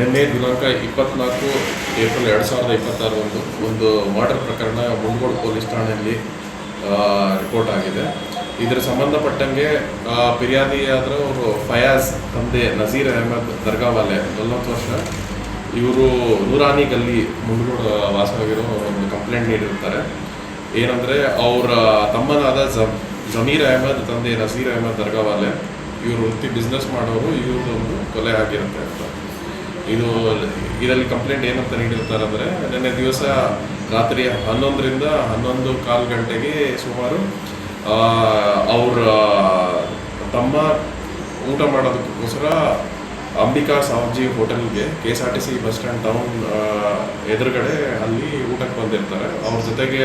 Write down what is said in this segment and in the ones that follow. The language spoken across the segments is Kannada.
ನಿನ್ನೆ ದಿನಾಂಕ 24 ಏಪ್ರಿಲ್ 2026 ಒಂದು ಮರ್ಡರ್ ಪ್ರಕರಣ ಮುಂಡಗೋಡು ಪೊಲೀಸ್ ಠಾಣೆಯಲ್ಲಿ ರಿಪೋರ್ಟ್ ಆಗಿದೆ. ಇದರ ಸಂಬಂಧಪಟ್ಟಂಗೆ ಫಿರ್ಯಾದಿಯಾದರೂ ಅವರು ಫಯಾಜ್ ತಂದೆ ನಜೀರ್ ಅಹಮದ್ ದರ್ಗಾವಾಲೆ 40 ವರ್ಷ, ಇವರು ನೂರಾನಿ ಗಲ್ಲಿ ಮುಂಡಗೋಡು ವಾಸವಾಗಿರೋ ಒಂದು ಕಂಪ್ಲೇಂಟ್ ನೀಡಿರ್ತಾರೆ. ಏನಂದರೆ ಅವರ ತಮ್ಮನಾದ ಜಮೀರ್ ಅಹಮದ್ ತಂದೆ ನಜೀರ್ ಅಹಮದ್ ದರ್ಗಾವಾಲೆ ಇವರು ವೃತ್ತಿ ಬಿಸ್ನೆಸ್ ಮಾಡೋರು, ಇವ್ರದ್ದೊಂದು ಕೊಲೆ ಆಗಿರುತ್ತೆ ಅಂತ. ಇದರಲ್ಲಿ ಕಂಪ್ಲೇಂಟ್ ಏನಂತ ನೀಡಿರ್ತಾರೆ ಅಂದರೆ, ನಿನ್ನೆ ದಿವಸ ರಾತ್ರಿ 11ರಿಂದ 11:15 ಗಂಟೆಗೆ ಸುಮಾರು ಅವರ ತಮ್ಮ ಊಟ ಮಾಡೋದಕ್ಕೋಸ್ಕರ ಅಂಬಿಕಾ ಸಾವ್ಜಿ ಹೋಟೆಲ್ಗೆ KSRTC ಬಸ್ ಸ್ಟ್ಯಾಂಡ್ ಟೌನ್ ಎದುರುಗಡೆ ಅಲ್ಲಿ ಊಟಕ್ಕೆ ಬಂದಿರ್ತಾರೆ. ಅವ್ರ ಜೊತೆಗೆ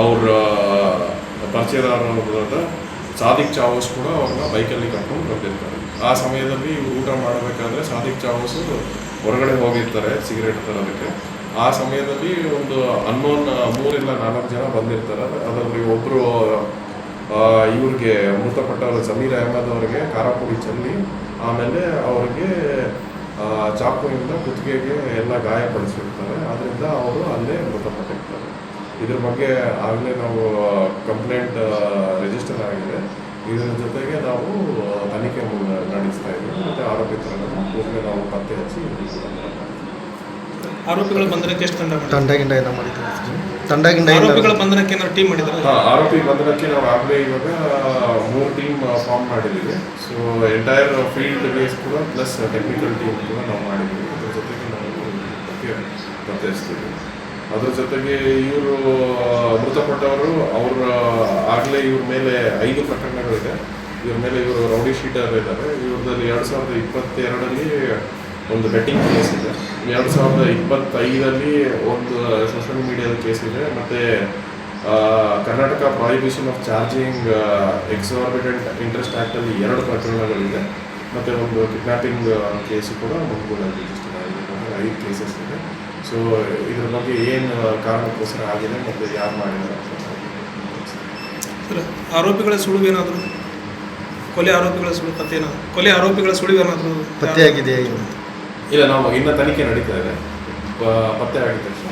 ಅವ್ರ ಪರಿಚಯದಾರರಾದ ಸಾದಿಕ್ ಚಾವೋಸ್ ಕೂಡ ಅವ್ರನ್ನ ಬೈಕಲ್ಲಿ ಕರ್ಕೊಂಡು ಬಂದಿರ್ತಾರೆ. ಆ ಸಮಯದಲ್ಲಿ ಇವ್ರು ಊಟ ಮಾಡಬೇಕಾದ್ರೆ ಸಾದಿಕ್ ಚಾವೋಸು ಹೊರಗಡೆ ಹೋಗಿರ್ತಾರೆ ಸಿಗರೇಟ್ ತರೋದಕ್ಕೆ. ಆ ಸಮಯದಲ್ಲಿ ಒಂದು ಅನ್ನೋನ್ 3 ಇಲ್ಲ 4 ಜನ ಬಂದಿರ್ತಾರೆ. ಅದರಲ್ಲಿ ಒಬ್ಬರು ಇವ್ರಿಗೆ ಮೃತಪಟ್ಟವರು ಜಮೀರ್ ಅಹಮದ್ ಅವರಿಗೆ ಖಾರ ಪುಡಿ ಚೆಲ್ಲಿ ಆಮೇಲೆ ಅವ್ರಿಗೆ ಚಾಕುವಿಂದ ಕುತ್ತಿಗೆಗೆ ಎಲ್ಲ ಗಾಯಪಡಿಸಿರ್ತಾರೆ. ಅದರಿಂದ ಅವರು ಅಲ್ಲೇ ಮೃತಪಟ್ಟಿರ್ತಾರೆ. ಇದ್ರ ಬಗ್ಗೆ ಆಗಲೇ ನಾವು ಕಂಪ್ಲೇಂಟ್ ರಿಜಿಸ್ಟರ್ ಆಗಿದೆ. ಇದರ ಜೊತೆಗೆ ನಾವು ತನಿಖೆ ನಡೆಸ್ತಾ ಇದ್ದೀವಿ ಮತ್ತು ಆರೋಪಿತರನ್ನು ಕೂಡಲೇ ನಾವು ಪತ್ತೆ ಹಚ್ಚಿ ಆರೋಪಿಗಳ ಬಂಧನಕ್ಕೆ ಎಷ್ಟು ಆರೋಪಿಗಳ ಬಂಧನಕ್ಕೆ ಟೀಮ್ ಮಾಡಿದ್ದಾರೆ. ಆರೋಪಿ ಬಂಧನಕ್ಕೆ ನಾವು ಆಗಲೇ ಇವಾಗ 3 ಟೀಮ್ ಫಾರ್ಮ್ ಮಾಡಿದ್ದೀವಿ. ಸೊ ಎಂಟೈರ್ ಫೀಲ್ಡ್ ಬೇಸ್ ಕೂಡ ಪ್ಲಸ್ ಟೆಕ್ನಿಕಲ್ ಟೀಮ್ ಕೂಡ ನಾವು ಮಾಡಿದ್ದೀವಿ. ಅದ್ರ ಜೊತೆಗೆ ನಾವು ಪತ್ತೆ ಹಚ್ತೀವಿ. ಅದ್ರ ಜೊತೆಗೆ ಇವರು ಮೃತಪಟ್ಟವರು ಆಗಲೇ ಇವ್ರ ಮೇಲೆ 5 ಪ್ರಕರಣಗಳಿದೆ. ಇವ್ರ ಮೇಲೆ ಇವರು ರೌಡಿ ಶೀಟರ್ ಇದ್ದಾರೆ. ಇವ್ರದಲ್ಲಿ 2022ರಲ್ಲಿ ಒಂದು ಬೆಟ್ಟಿಂಗ್ ಕೇಸ್ ಇದೆ. 2025ರಲ್ಲಿ ಒಂದು ಸೋಷಿಯಲ್ ಮೀಡಿಯಾದ ಕೇಸ್ ಇದೆ. ಮತ್ತು Karnataka prohibition of charging exorbitant interest ಆ್ಯಕ್ಟಲ್ಲಿ 2 ಪ್ರಕರಣಗಳಿದೆ. ಮತ್ತು ಒಂದು ಕಿಡ್ನಾಪಿಂಗ್ ಕೇಸು ಕೂಡ ಮುಂದೂಡಲ್ಲಿ ರಿಜಿಸ್ಟರ್ ಆಗಿದೆ. 5 ಕೇಸಸ್ ಇದೆ. ಸೊ ಇದ್ರ ಬಗ್ಗೆ ಏನು ಕಾರಣಕ್ಕೋಸ್ಕರ ಆಗಿದೆ ಮತ್ತು ಯಾರು ಮಾಡಿದ್ದಾರೆ ಸರ್, ಆರೋಪಿಗಳ ಸುಳಿವೇನಾದರೂ ಕೊಲೆ ಆರೋಪಿಗಳ ಸುಳಿವು ಕೊಲೆ ಆರೋಪಿಗಳ ಸುಳಿವೇನಾದರೂ ಪತ್ತೆಯಾಗಿದೆ? ಇಲ್ಲ, ನಾವು ಇನ್ನೂ ತನಿಖೆ ನಡೀತಾ ಇದೆ. ಪತ್ತೆ ಆಗಿದ ತಕ್ಷಣ